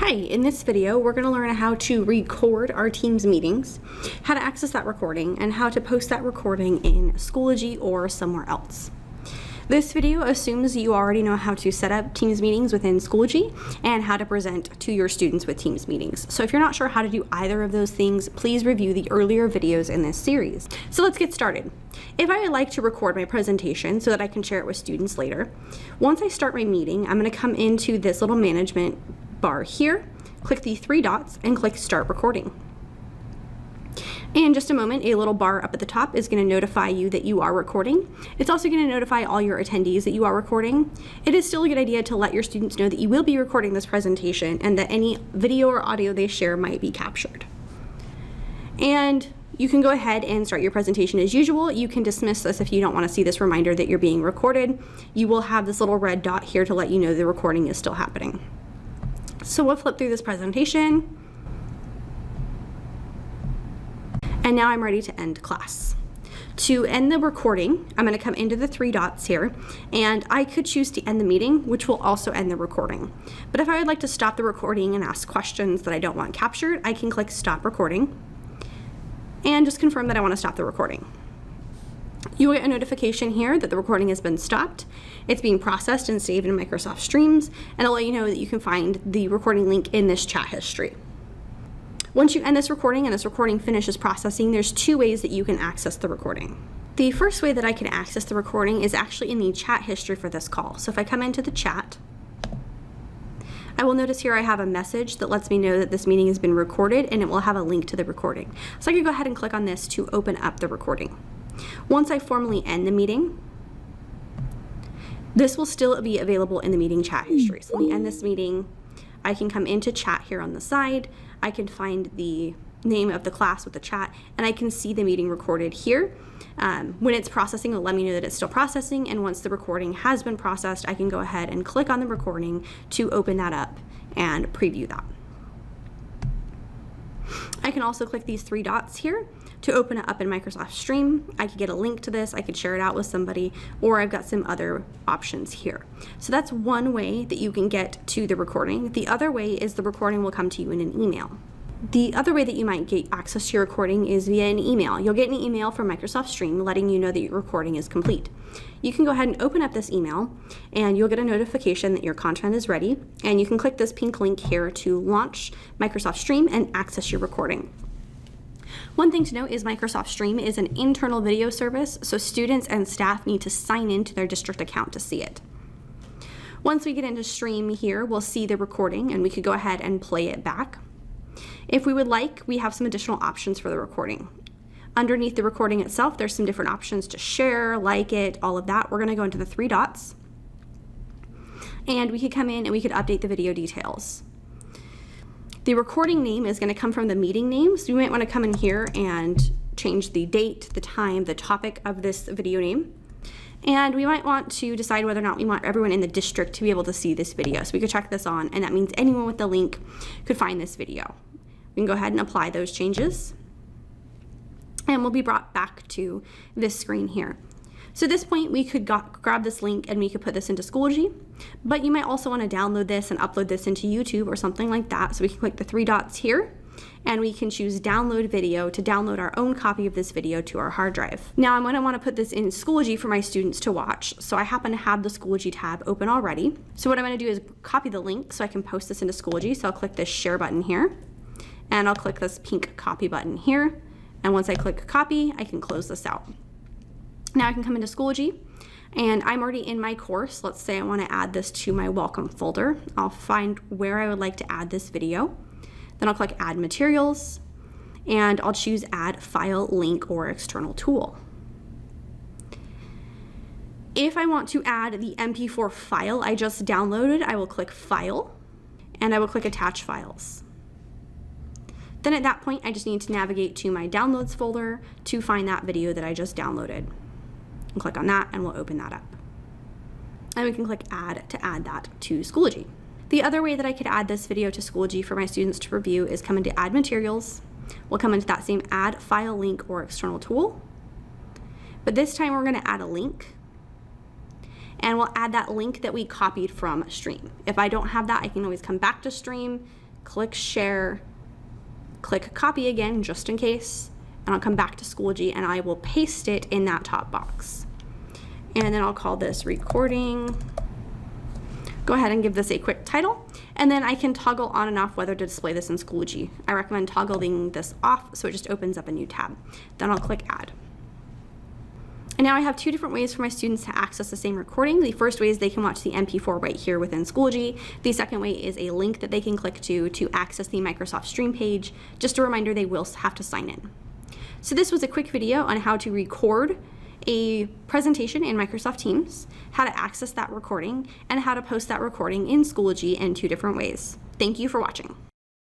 Hi, in this video we're going to learn how to record our Teams meetings, how to access that recording, and how to post that recording in Schoology or somewhere else. This video assumes you already know how to set up Teams meetings within Schoology and how to present to your students with Teams meetings. So if you're not sure how to do either of those things, please review the earlier videos in this series. So let's get started. If I would like to record my presentation so that I can share it with students later, once I start my meeting, I'm going to come into this little management bar here, click the three dots, and click Start Recording. In just a moment, a little bar up at the top is going to notify you that you are recording. It's also going to notify all your attendees that you are recording. It is still a good idea to let your students know that you will be recording this presentation and that any video or audio they share might be captured. And you can go ahead and start your presentation as usual. You can dismiss this if you don't want to see this reminder that you're being recorded. You will have this little red dot here to let you know the recording is still happening. So we'll flip through this presentation. And now I'm ready to end class. To end the recording, I'm going to come into the three dots here, and I could choose to end the meeting, which will also end the recording. But if I would like to stop the recording and ask questions that I don't want captured, I can click Stop Recording and just confirm that I want to stop the recording. You will get a notification here that the recording has been stopped. It's being processed and saved in Microsoft Streams, and I'll let you know that you can find the recording link in this chat history. Once you end this recording and this recording finishes processing, there's two ways that you can access the recording. The first way that I can access the recording is actually in the chat history for this call. So if I come into the chat, I will notice here I have a message that lets me know that this meeting has been recorded, and it will have a link to the recording. So I can go ahead and click on this to open up the recording. Once I formally end the meeting, this will still be available in the meeting chat history. So when we end this meeting, I can come into chat here on the side. I can find the name of the class with the chat, and I can see the meeting recorded here. When it's processing, it'll let me know that it's still processing, and once the recording has been processed, I can go ahead and click on the recording to open that up and preview that. I can also click these three dots here to open it up in Microsoft Stream. I could get a link to this, I could share it out with somebody, or I've got some other options here. So that's one way that you can get to the recording. The other way is the recording will come to you in an email. The other way that you might get access to your recording is via an email. You'll get an email from Microsoft Stream letting you know that your recording is complete. You can go ahead and open up this email, and you'll get a notification that your content is ready, and you can click this pink link here to launch Microsoft Stream and access your recording. One thing to note is Microsoft Stream is an internal video service, so students and staff need to sign into their district account to see it. Once we get into Stream here, we'll see the recording, and we could go ahead and play it back. If we would like, we have some additional options for the recording. Underneath the recording itself, there's some different options to share, like it, all of that. We're going to go into the three dots, and we could come in and we could update the video details. The recording name is going to come from the meeting name, so you might want to come in here and change the date, the time, the topic of this video name. And we might want to decide whether or not we want everyone in the district to be able to see this video. So we could check this on, and that means anyone with the link could find this video. We can go ahead and apply those changes, and we'll be brought back to this screen here. So at this point, we could grab this link and we could put this into Schoology, but you might also want to download this and upload this into YouTube or something like that. So we can click the three dots here, and we can choose Download Video to download our own copy of this video to our hard drive. Now I'm going to want to put this in Schoology for my students to watch, so I happen to have the Schoology tab open already. So what I'm going to do is copy the link so I can post this into Schoology. So I'll click this Share button here, and I'll click this pink Copy button here, and once I click Copy, I can close this out. Now I can come into Schoology, and I'm already in my course. Let's say I want to add this to my welcome folder. I'll find where I would like to add this video. Then I'll click Add Materials, and I'll choose Add File, Link, or External Tool. If I want to add the MP4 file I just downloaded, I will click File, and I will click Attach Files. Then at that point, I just need to navigate to my Downloads folder to find that video that I just downloaded. And click on that, and we'll open that up. And we can click Add to add that to Schoology. The other way that I could add this video to Schoology for my students to review is come into Add Materials. We'll come into that same Add File, Link, or External Tool. But this time we're going to add a link, and we'll add that link that we copied from Stream. If I don't have that, I can always come back to Stream, click share, click copy again just in case, and I'll come back to Schoology and I will paste it in that top box. And then I'll call this recording. Go ahead and give this a quick title, and then I can toggle on and off whether to display this in Schoology. I recommend toggling this off so it just opens up a new tab. Then I'll click add. And now I have two different ways for my students to access the same recording. The first way is they can watch the MP4 right here within Schoology. The second way is a link that they can click to access the Microsoft Stream page. Just a reminder, they will have to sign in. So this was a quick video on how to record a presentation in Microsoft Teams, how to access that recording, and how to post that recording in Schoology in two different ways. Thank you for watching.